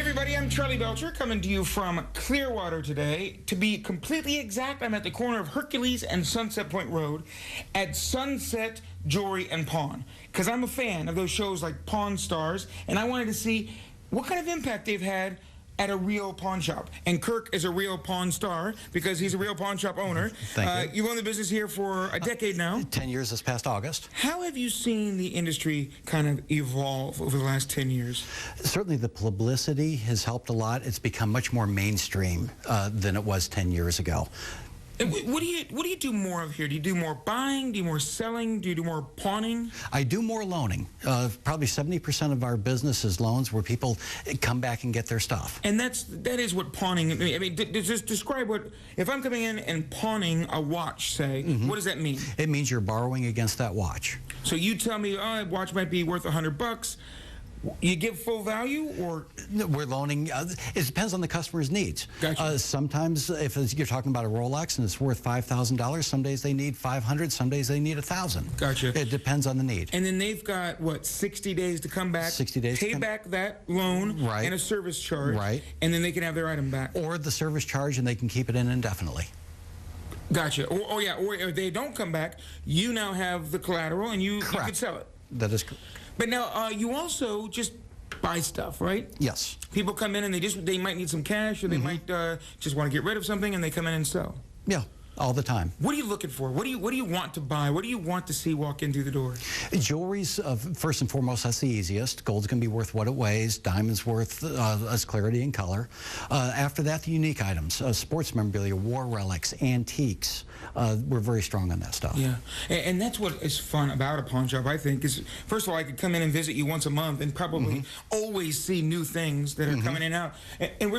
Everybody, I'm Charley Belcher coming to you from Clearwater today. To be completely exact, I'm at the corner of Hercules and Sunset Point Road at Sunset Jewelry and Pawn, because I'm a fan of those shows like Pawn Stars, and I wanted to see what kind of impact they've had at a real pawn shop. And Kirk is a real pawn star because he's a real pawn shop owner. Thank you. You've owned the business here for a decade now. 10 years this past August. How have you seen the industry kind of evolve over the last 10 years? Certainly the publicity has helped a lot. It's become much more mainstream than it was 10 years ago. And what do you do more of here? Do you do more buying? Do you more selling? Do you do more pawning? I do more loaning. Probably 70% of our business is loans where people come back and get their stuff. And that is what pawning. I mean, just describe what if I'm coming in and pawning a watch. Say, what does that mean? It means you're borrowing against that watch. So you tell me, oh, a watch might be worth $100. You give full value, or we're loaning. It depends on the customer's needs. Gotcha. Sometimes, if you're talking about a Rolex and it's worth $5,000, some days they need $500, some days they need $1,000. Gotcha. It depends on the need. And then they've got what, 60 days to come back, 60 days, pay back that loan, right, and a service charge, right, and then they can have their item back, or the service charge, and they can keep it in indefinitely. Gotcha. Or if they don't come back, you now have the collateral, and you can sell it. That is correct. But now you also just buy stuff, right? Yes. People come in and they might need some cash, or they might just want to get rid of something, and they come in and sell. Yeah, all the time. What are you looking for? What do you want to buy? What do you want to see walk in through the door? Jewelry's first and foremost. That's the easiest. Gold's going to be worth what it weighs. Diamond's worth its clarity and color. After that, the unique items, sports memorabilia, war relics, antiques. We're very strong on that stuff. Yeah, and that's what is fun about a pawn shop, I think, is first of all, I could come in and visit you once a month and probably always see new things that are coming in and out. And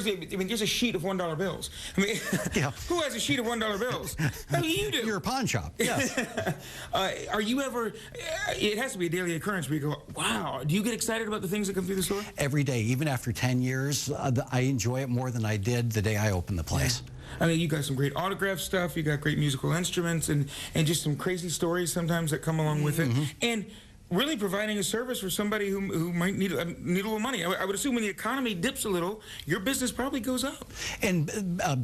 there's a sheet of $1 bills. I mean, yeah. Who has a sheet of $1 bills? I mean, you do. You're a pawn shop. Yes. Are you ever? It has to be a daily occurrence where you go, wow. Do you get excited about the things that come through the store? Every day, even after 10 years, I enjoy it more than I did the day I opened the place. Yeah. I mean, you got some great autograph stuff. You got great musical instruments, and just some crazy stories sometimes that come along with it. And really providing a service for somebody who might need a little money. I would assume when the economy dips a little, your business probably goes up. And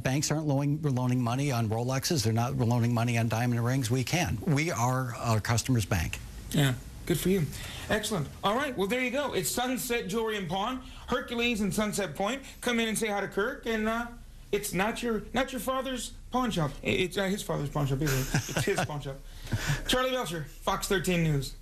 banks aren't loaning money on Rolexes. They're not loaning money on diamond rings. We can. We are our customer's bank. Yeah. Good for you. Excellent. All right. Well, there you go. It's Sunset Jewelry and Pawn, Hercules and Sunset Point. Come in and say hi to Kirk, and it's not your father's pawn shop. It's his father's pawn shop either. It's his pawn shop. Charley Belcher, Fox 13 News.